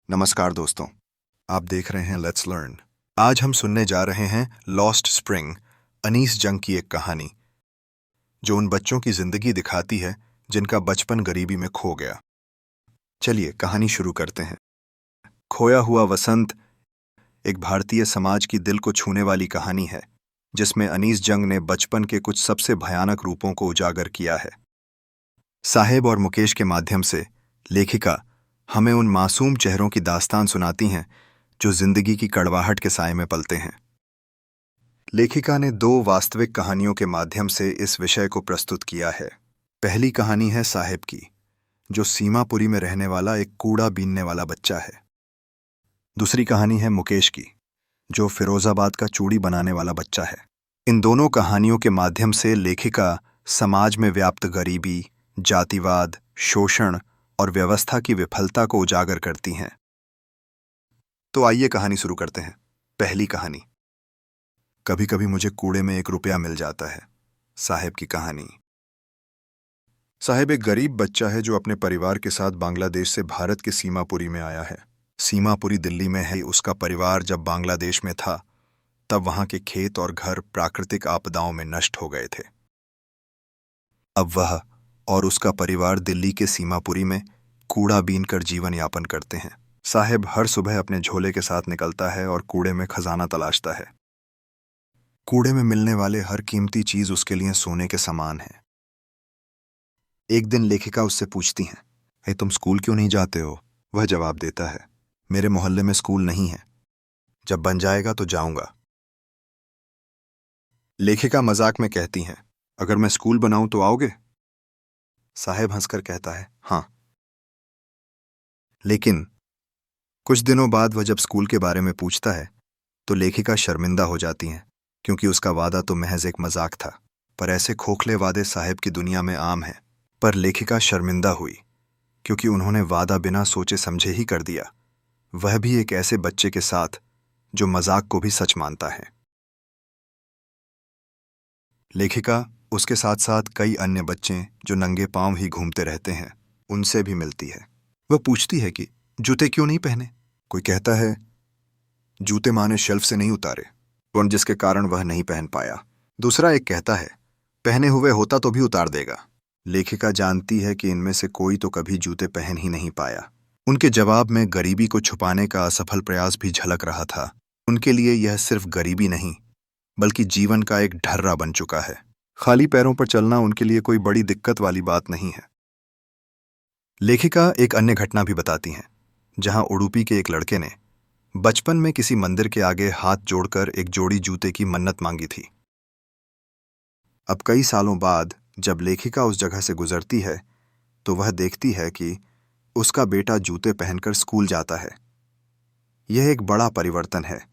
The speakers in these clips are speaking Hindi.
नमस्कार दोस्तों, आप देख रहे हैं लेट्स लर्न। आज हम सुनने जा रहे हैं लॉस्ट स्प्रिंग, अनीस जंग की एक कहानी जो उन बच्चों की जिंदगी दिखाती है जिनका बचपन गरीबी में खो गया। चलिए कहानी शुरू करते हैं। खोया हुआ वसंत एक भारतीय समाज की दिल को छूने वाली कहानी है जिसमें अनीस जंग ने बचपन के कुछ सबसे भयानक रूपों को उजागर किया है। साहेब और मुकेश के माध्यम से लेखिका हमें उन मासूम चेहरों की दास्तान सुनाती हैं जो जिंदगी की कड़वाहट के साए में पलते हैं। लेखिका ने दो वास्तविक कहानियों के माध्यम से इस विषय को प्रस्तुत किया है। पहली कहानी है साहेब की, जो सीमापुरी में रहने वाला एक कूड़ा बीनने वाला बच्चा है। दूसरी कहानी है मुकेश की, जो फिरोजाबाद का चूड़ी बनाने वाला बच्चा है। इन दोनों कहानियों के माध्यम से लेखिका समाज में व्याप्त गरीबी, जातिवाद, शोषण और व्यवस्था की विफलता को उजागर करती हैं। तो आइए कहानी शुरू करते हैं। पहली कहानी। कभी कभी मुझे कूड़े में 1 रुपया मिल जाता है। साहेब की कहानी। साहेब एक गरीब बच्चा है जो अपने परिवार के साथ बांग्लादेश से भारत के सीमापुरी में आया है। सीमापुरी दिल्ली में है। उसका परिवार जब बांग्लादेश में था तब वहां के खेत और घर प्राकृतिक आपदाओं में नष्ट हो गए थे। अब वह और उसका परिवार दिल्ली के सीमापुरी में कूड़ा बीनकर जीवन यापन करते हैं। साहेब हर सुबह अपने झोले के साथ निकलता है और कूड़े में खजाना तलाशता है। कूड़े में मिलने वाले हर कीमती चीज उसके लिए सोने के समान है। एक दिन लेखिका उससे पूछती हैं, "हे, तुम स्कूल क्यों नहीं जाते हो?" वह जवाब देता है, "मेरे मोहल्ले में स्कूल नहीं है। जब बन जाएगा तो जाऊंगा।" लेखिका मजाक में कहती हैं, "अगर मैं स्कूल बनाऊं तो आओगे?" साहेब हंसकर कहता है, "हाँ।" लेकिन कुछ दिनों बाद वह जब स्कूल के बारे में पूछता है तो लेखिका शर्मिंदा हो जाती हैं, क्योंकि उसका वादा तो महज एक मजाक था। पर ऐसे खोखले वादे साहेब की दुनिया में आम हैं। पर लेखिका शर्मिंदा हुई क्योंकि उन्होंने वादा बिना सोचे समझे ही कर दिया, वह भी एक ऐसे बच्चे के साथ जो मजाक को भी सच मानता है। लेखिका उसके साथ साथ कई अन्य बच्चे जो नंगे पांव ही घूमते रहते हैं उनसे भी मिलती है। वह पूछती है कि जूते क्यों नहीं पहने। कोई कहता है जूते माँ ने शेल्फ से नहीं उतारे, और जिसके कारण वह नहीं पहन पाया। दूसरा एक कहता है पहने हुए होता तो भी उतार देगा। लेखिका जानती है कि इनमें से कोई तो कभी जूते पहन ही नहीं पाया। उनके जवाब में गरीबी को छुपाने का असफल प्रयास भी झलक रहा था। उनके लिए यह सिर्फ गरीबी नहीं बल्कि जीवन का एक ढर्रा बन चुका है। खाली पैरों पर चलना उनके लिए कोई बड़ी दिक्कत वाली बात नहीं है। लेखिका एक अन्य घटना भी बताती हैं, जहां उडुपी के एक लड़के ने बचपन में किसी मंदिर के आगे हाथ जोड़कर एक जोड़ी जूते की मन्नत मांगी थी। अब कई सालों बाद जब लेखिका उस जगह से गुजरती है तो वह देखती है कि उसका बेटा जूते पहनकर स्कूल जाता है। यह एक बड़ा परिवर्तन है,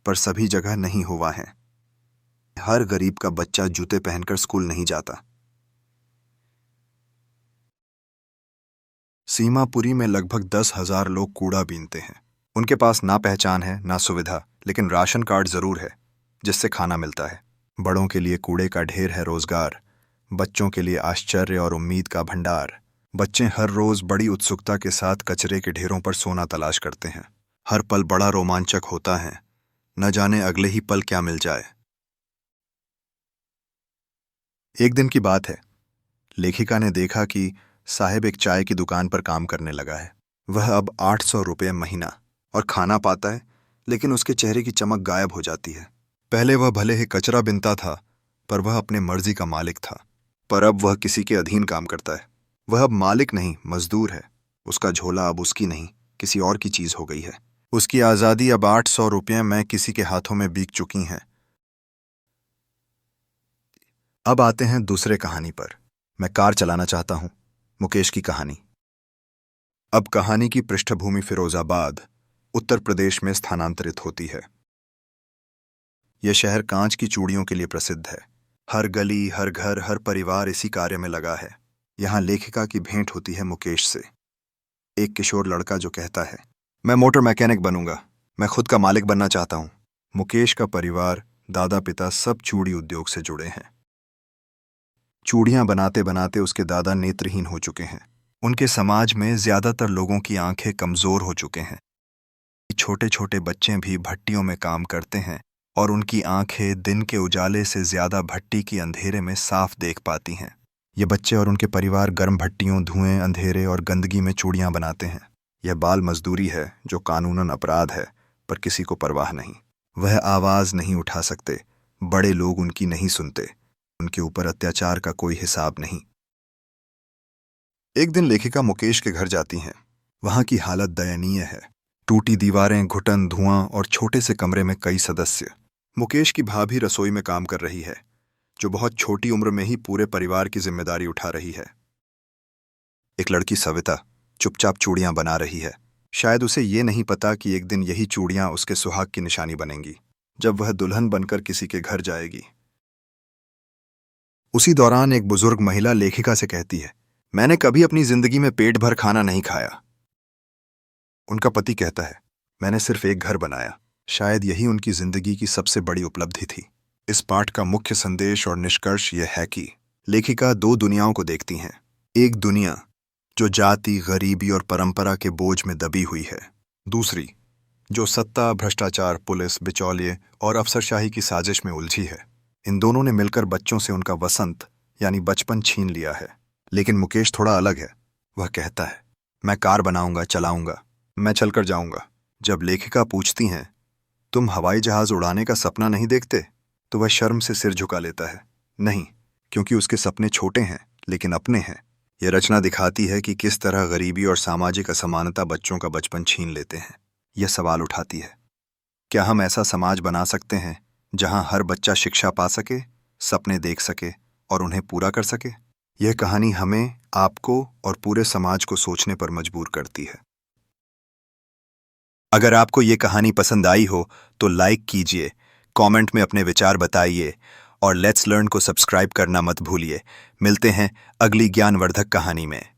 पर सभी जगह नहीं हुआ है। हर गरीब का बच्चा जूते पहनकर स्कूल नहीं जाता। सीमापुरी में लगभग 10,000 लोग कूड़ा बीनते हैं। उनके पास ना पहचान है ना सुविधा, लेकिन राशन कार्ड जरूर है जिससे खाना मिलता है। बड़ों के लिए कूड़े का ढेर है रोजगार, बच्चों के लिए आश्चर्य और उम्मीद का भंडार। बच्चे हर रोज बड़ी उत्सुकता के साथ कचरे के ढेरों पर सोना तलाश करते हैं। हर पल बड़ा रोमांचक होता है, न जाने अगले ही पल क्या मिल जाए। एक दिन की बात है, लेखिका ने देखा कि साहेब एक चाय की दुकान पर काम करने लगा है। वह अब 800 रुपये महीना और खाना पाता है, लेकिन उसके चेहरे की चमक गायब हो जाती है। पहले वह भले ही कचरा बिनता था, पर वह अपने मर्जी का मालिक था। पर अब वह किसी के अधीन काम करता है। वह अब मालिक नहीं, मजदूर है। उसका झोला अब उसकी नहीं, किसी और की चीज हो गई है। उसकी आजादी अब 800 रुपये में किसी के हाथों में बिक चुकी हैं। अब आते हैं दूसरे कहानी पर। मैं कार चलाना चाहता हूं, मुकेश की कहानी। अब कहानी की पृष्ठभूमि फिरोजाबाद, उत्तर प्रदेश में स्थानांतरित होती है। यह शहर कांच की चूड़ियों के लिए प्रसिद्ध है। हर गली, हर घर, हर परिवार इसी कार्य में लगा है। यहां लेखिका की भेंट होती है मुकेश से, एक किशोर लड़का जो कहता है, "मैं मोटर मैकेनिक बनूंगा, मैं खुद का मालिक बनना चाहता हूं।" मुकेश का परिवार, दादा पिता सब चूड़ी उद्योग से जुड़े हैं। चूड़ियां बनाते बनाते उसके दादा नेत्रहीन हो चुके हैं। उनके समाज में ज्यादातर लोगों की आंखें कमजोर हो चुके हैं। छोटे छोटे बच्चे भी भट्टियों में काम करते हैं और उनकी आंखें दिन के उजाले से ज्यादा भट्टी की अंधेरे में साफ देख पाती हैं। ये बच्चे और उनके परिवार गर्म भट्टियों, धुएं, अंधेरे और गंदगी में चूड़ियां बनाते हैं। यह बाल मजदूरी है जो कानूनन अपराध है, पर किसी को परवाह नहीं। वह आवाज नहीं उठा सकते, बड़े लोग उनकी नहीं सुनते, उनके ऊपर अत्याचार का कोई हिसाब नहीं। एक दिन लेखिका मुकेश के घर जाती हैं। वहां की हालत दयनीय है। टूटी दीवारें, घुटन, धुआं और छोटे से कमरे में कई सदस्य। मुकेश की भाभी रसोई में काम कर रही है, जो बहुत छोटी उम्र में ही पूरे परिवार की जिम्मेदारी उठा रही है। एक लड़की सविता चुपचाप चूड़ियां बना रही है। शायद उसे ये नहीं पता कि एक दिन यही चूड़ियां उसके सुहाग की निशानी बनेंगी, जब वह दुल्हन बनकर किसी के घर जाएगी। उसी दौरान एक बुजुर्ग महिला लेखिका से कहती है, मैंने कभी अपनी जिंदगी में पेट भर खाना नहीं खाया। उनका पति कहता है, मैंने सिर्फ एक घर बनाया। शायद यही उनकी जिंदगी की सबसे बड़ी उपलब्धि थी। इस पाठ का मुख्य संदेश और निष्कर्ष यह है कि लेखिका दो दुनियाओं को देखती हैं। एक दुनिया जो जाति, गरीबी और परंपरा के बोझ में दबी हुई है। दूसरी जो सत्ता, भ्रष्टाचार, पुलिस, बिचौलिए और अफसरशाही की साजिश में उलझी है। इन दोनों ने मिलकर बच्चों से उनका वसंत यानी बचपन छीन लिया है। लेकिन मुकेश थोड़ा अलग है। वह कहता है, मैं कार बनाऊंगा, चलाऊंगा, मैं चलकर जाऊंगा। जब लेखिका पूछती हैं, तुम हवाई जहाज उड़ाने का सपना नहीं देखते, तो वह शर्म से सिर झुका लेता है। नहीं, क्योंकि उसके सपने छोटे हैं लेकिन अपने हैं। यह रचना दिखाती है कि किस तरह गरीबी और सामाजिक असमानता बच्चों का बचपन छीन लेते हैं। यह सवाल उठाती है, क्या हम ऐसा समाज बना सकते हैं जहां हर बच्चा शिक्षा पा सके, सपने देख सके और उन्हें पूरा कर सके? यह कहानी हमें, आपको और पूरे समाज को सोचने पर मजबूर करती है। अगर आपको ये कहानी पसंद आई हो तो लाइक कीजिए, कमेंट में अपने विचार बताइए और लेट्स लर्न को सब्सक्राइब करना मत भूलिए। मिलते हैं अगली ज्ञानवर्धक कहानी में।